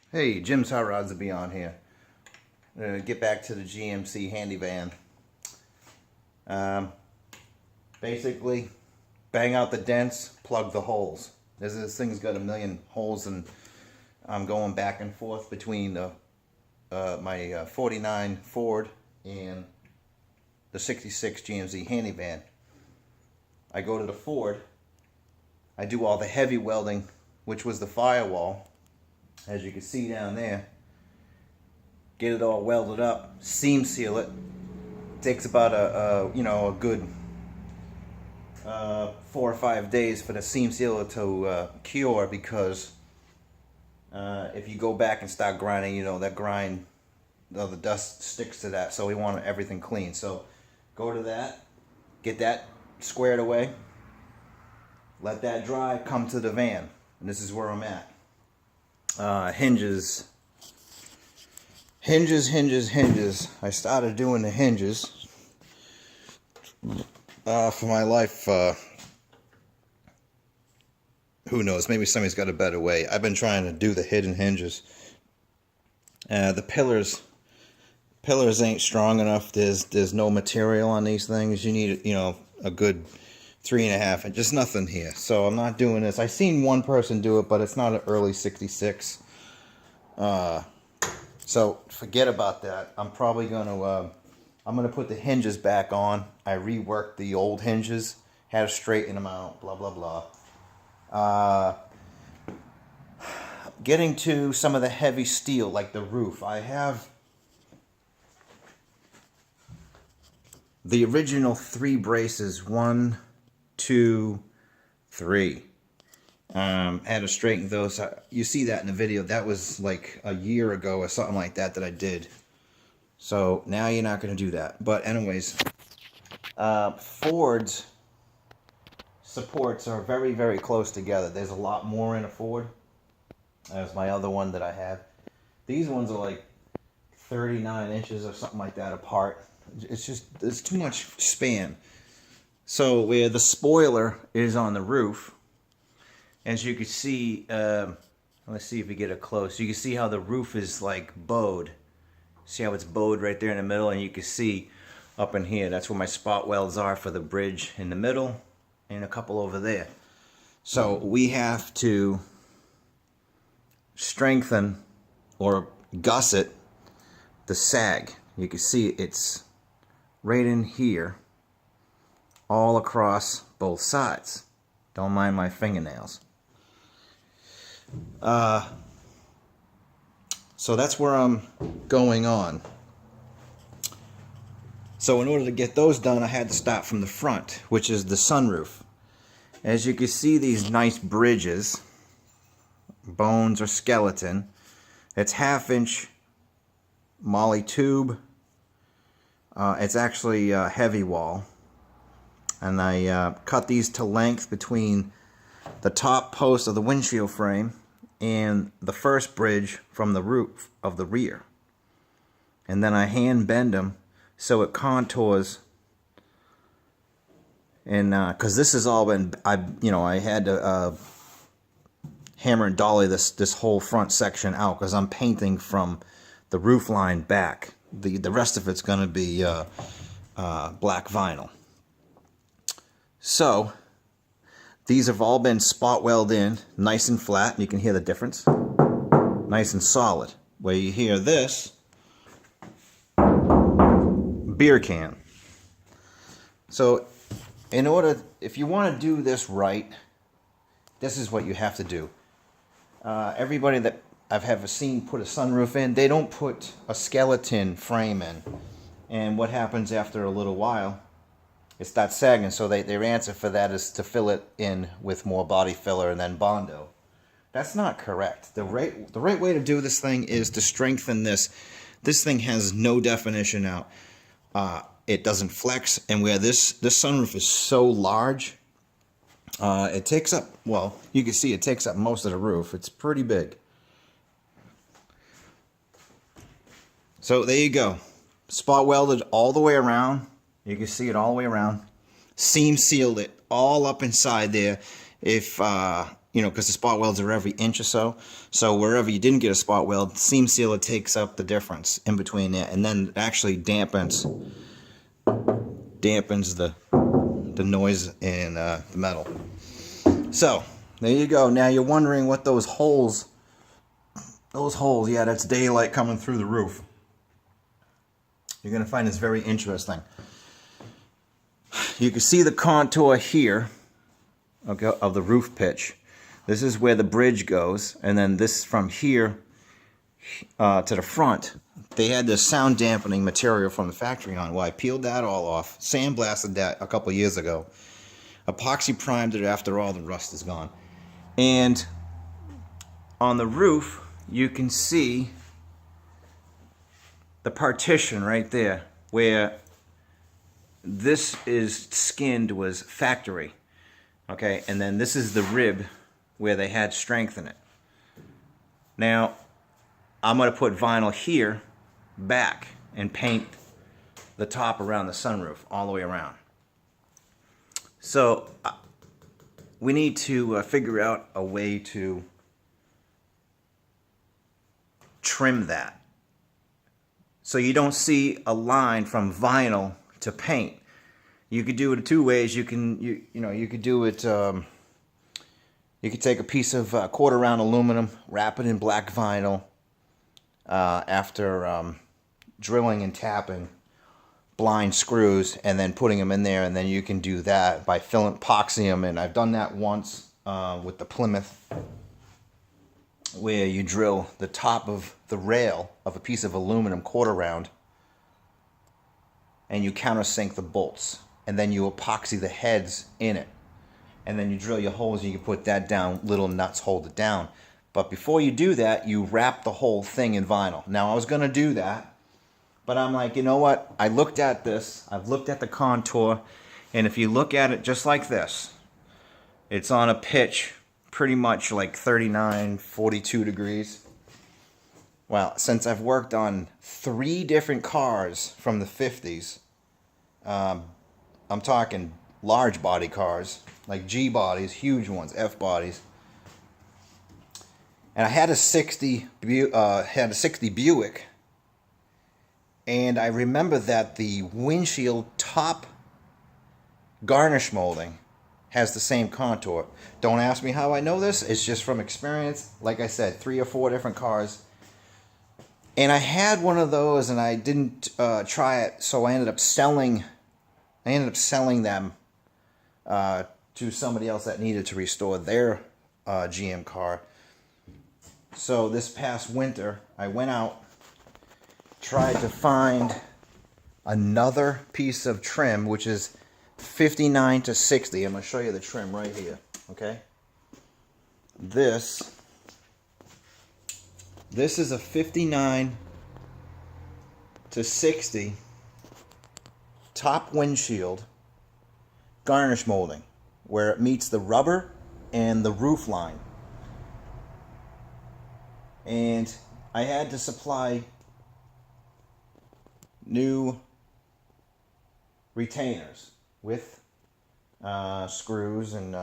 Hey, Jim's Hot Rods will be on here. Get back to the GMC Handi-van. Basically, bang out the dents, plug the holes. This thing's got a million holes, and I'm going back and forth between my 49 Ford and the 66 GMC Handi-van. I go to the Ford. I do all the heavy welding, which was the firewall. As you can see down there, get it all welded up, seam seal it. Takes about a good 4 or 5 days for the seam sealer to cure, because if you go back and start grinding, that grind, the dust sticks to that. So we want everything clean. So go to that, get that squared away, let that dry, come to the van, and this is where I'm at. Hinges. I started doing the hinges for my life. Who knows? Maybe somebody's got a better way. I've been trying to do the hidden hinges. The pillars ain't strong enough. There's no material on these things. You need a good 3.5 inches. Just nothing here. So I'm not doing this. I seen one person do it, but it's not an early 66. So forget about that. I'm probably gonna put the hinges back on. I reworked the old hinges, had to straighten them out, blah blah blah. Getting to some of the heavy steel, like the roof. I have the original 3 braces, 1, 2, 3. Had to straighten those. You see that in the video. That was like a year ago or something like that I did. So now you're not going to do that. But anyways, Ford's supports are very, very close together. There's a lot more in a Ford. There's my other one that I have. These ones are like 39 inches or something like that apart. It's too much span. So where the spoiler is on the roof, as you can see, let's see if we get it close. You can see how the roof is like bowed. See how it's bowed right there in the middle, and you can see up in here, that's where my spot welds are for the bridge in the middle, and a couple over there. So we have to strengthen or gusset the sag. You can see it's right in here, all across both sides. Don't mind my fingernails. So that's where I'm going on. So in order to get those done, I had to start from the front, which is the sunroof. As you can see, these nice bridges, bones or skeleton. It's 1/2 inch moly tube. It's actually a heavy wall. And I cut these to length between the top post of the windshield frame and the first bridge from the roof of the rear. And then I hand bend them so it contours. And because this has all been, I had to hammer and dolly this whole front section out, because I'm painting from the roof line back. The rest of it's going to be black vinyl. So these have all been spot welded in, nice and flat, and you can hear the difference. Nice and solid. Where you hear this, beer can. So if you want to do this right, this is what you have to do. Everybody that I've ever seen put a sunroof in, they don't put a skeleton frame in. And what happens after a little while, it starts sagging. So their answer for that is to fill it in with more body filler and then Bondo. That's not correct. The right way to do this thing is to strengthen this. This thing has no definition out. It doesn't flex, and where this sunroof is so large, it takes up, well, you can see it takes up most of the roof. It's pretty big. So there you go. Spot welded all the way around. You can see it all the way around. Seam sealed it all up inside there. If you know, because the spot welds are every inch or so. So wherever you didn't get a spot weld, seam sealer takes up the difference in between there, and then it actually dampens the noise in the metal. So there you go. Now you're wondering what those holes, yeah, that's daylight coming through the roof. You're going to find this very interesting. You can see the contour here, okay, of the roof pitch. This is where the bridge goes, and then this from here to the front. They had this sound dampening material from the factory on. Well, I peeled that all off, sandblasted that a couple years ago, epoxy primed it after all the rust is gone. And on the roof, you can see the partition right there, where this is skinned was factory, okay, and then this is the rib where they had strength in it. Now, I'm going to put vinyl here back and paint the top around the sunroof all the way around. So we need to figure out a way to trim that so you don't see a line from vinyl to paint. You could do it two ways. You could do it. You could take a piece of quarter round aluminum, wrap it in black vinyl. After drilling and tapping blind screws and then putting them in there, and then you can do that by epoxy them. And I've done that once with the Plymouth, where you drill the top of the rail of a piece of aluminum quarter round and you countersink the bolts, and then you epoxy the heads in it, and then you drill your holes and you can put that down, little nuts hold it down. But before you do that, you wrap the whole thing in vinyl. Now, I was going to do that, but I'm like, you know what? I looked at this. I've looked at the contour, and if you look at it just like this, it's on a pitch pretty much like 39, 42 degrees. Well, since I've worked on 3 different cars from the 50s, I'm talking large body cars, like G bodies, huge ones, F bodies. And I had a 60 Buick, and I remember that the windshield top garnish molding has the same contour. Don't ask me how I know this. It's just from experience. Like I said, 3 or 4 different cars. And I had one of those, and I didn't try it, so I ended up selling them to somebody else that needed to restore their GM car. So this past winter, I went out, tried to find another piece of trim, which is 59 to 60. I'm going to show you the trim right here, okay? This is a 59 to 60 top windshield garnish molding, where it meets the rubber and the roof line. And I had to supply new retainers with screws, and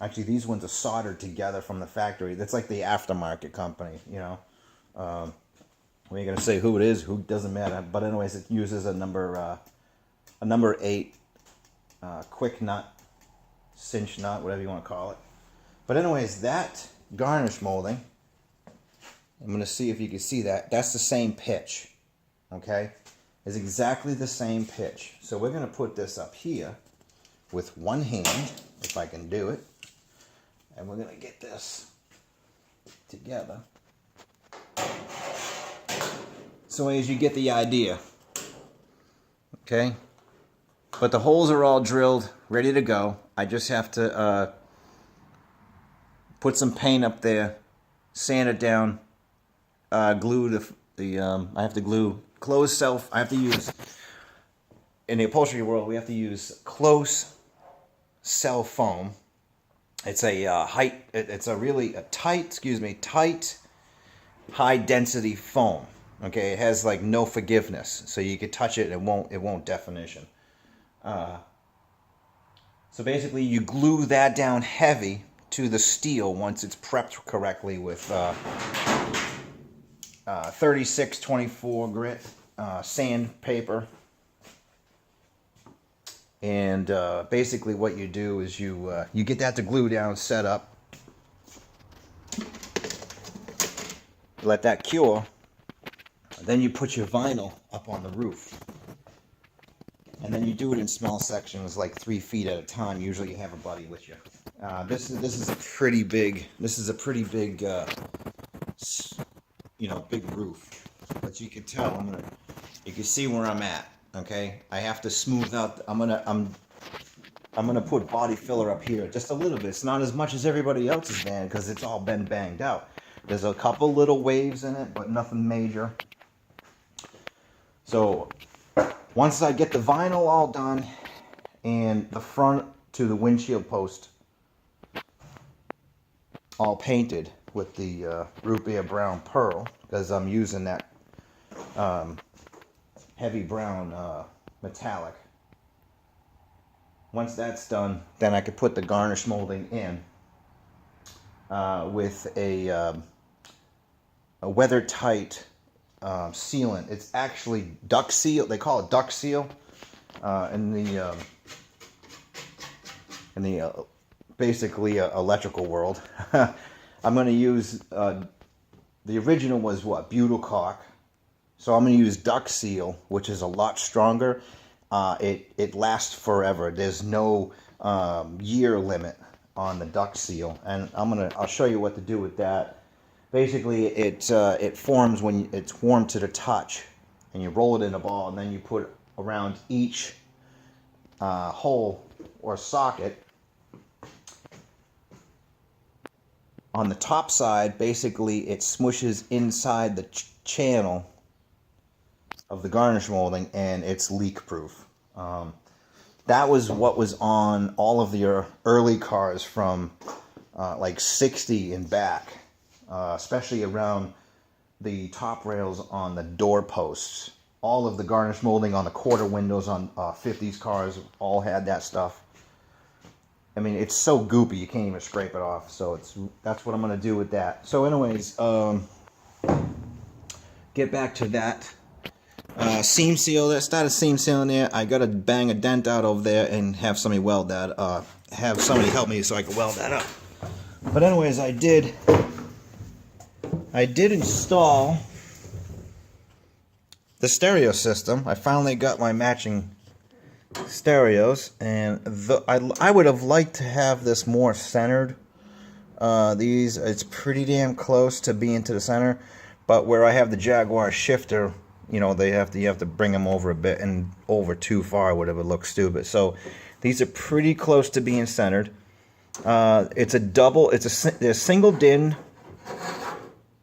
actually these ones are soldered together from the factory. That's like the aftermarket company, you know. We ain't gonna say who it is, who doesn't matter. But anyways, it uses a number 8 quick nut, cinch nut, whatever you want to call it. But anyways, that garnish molding, I'm going to see if you can see that. That's the same pitch, okay? It's exactly the same pitch. So we're going to put this up here with one hand, if I can do it. And we're going to get this together. So as you get the idea, okay? But the holes are all drilled, ready to go. I just have to put some paint up there, sand it down, glue I have to glue closed self. I have to use, in the upholstery world, we have to use close cell foam. It's a tight, high density foam. Okay, it has like no forgiveness, so you could touch it and it won't definition. So basically, you glue that down heavy to the steel once it's prepped correctly with 3624 grit sandpaper. And basically what you do is you get that to glue down set up. Let that cure. Then you put your vinyl up on the roof. And then you do it in small sections, like 3 feet at a time. Usually you have a buddy with you. This is a pretty big, big roof. But you can tell, you can see where I'm at. Okay, I have to smooth out. I'm gonna put body filler up here just a little bit. It's not as much as everybody else's van because it's all been banged out. There's a couple little waves in it, but nothing major. So once I get the vinyl all done and the front to the windshield post all painted with the root beer brown pearl, because I'm using that heavy brown metallic. Once that's done, then I could put the garnish molding in with a weather tight sealant. It's actually duck seal. They call it duck seal in the basically electrical world. I'm going to use the original was what, butyl caulk. So I'm going to use duck seal, which is a lot stronger. It lasts forever. There's no year limit on the duck seal, and I'll show you what to do with that. Basically, it forms when it's warm to the touch, and you roll it in a ball, and then you put around each hole or socket. On the top side, basically, it smushes inside the channel of the garnish molding, and it's leak proof. That was what was on all of the early cars from like 60 and back, especially around the top rails on the door posts. All of the garnish molding on the quarter windows on 50s cars all had that stuff. I mean, it's so goopy you can't even scrape it off. So that's what I'm going to do with that. So anyways, get back to that. Seam seal, that started seam sealing there. I gotta bang a dent out over there and have somebody weld that, have somebody help me so I can weld that up. But anyways, I did install the stereo system. I finally got my matching stereos, and I would have liked to have this more centered. It's pretty damn close to being to the center, but where I have the Jaguar shifter, you know, you have to bring them over a bit, and over too far would have looked stupid. So these are pretty close to being centered. They're single DIN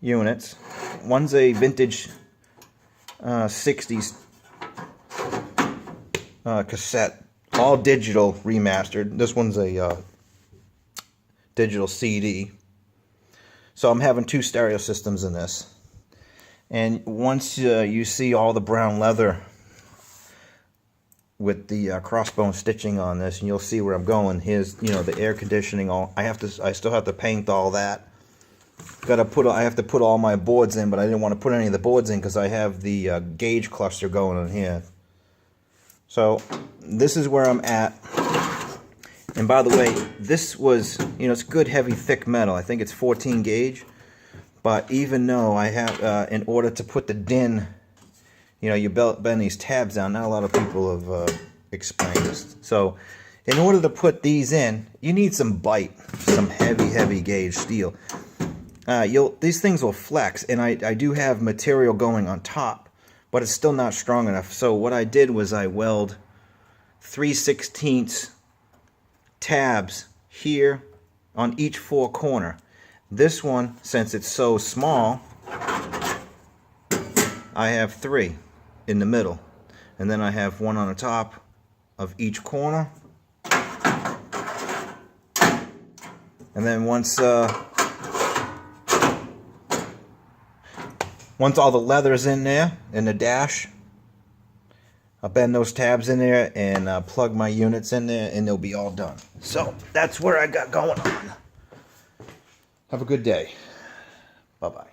units. One's a vintage 60s cassette, all digital remastered. This one's a digital CD. So I'm having 2 stereo systems in this. And once you see all the brown leather with the crossbone stitching on this, and you'll see where I'm going. Here's, the air conditioning. I still have to paint all that. I have to put all my boards in, but I didn't want to put any of the boards in because I have the gauge cluster going on here. So this is where I'm at. And by the way, this was, it's good, heavy, thick metal. I think it's 14 gauge. But even though I have, in order to put the DIN, you bend these tabs down. Not a lot of people have explained this. So in order to put these in, you need some bite, some heavy gauge steel. These things will flex, and I do have material going on top, but it's still not strong enough. So what I did was I weld 3/16 tabs here on each 4 corner. This one, since it's so small, I have 3 in the middle, and then I have 1 on the top of each corner. And then once all the leather's in there in the dash, I'll bend those tabs in there and plug my units in there, and they'll be all done. So that's where I got going on. Have a good day. Bye-bye.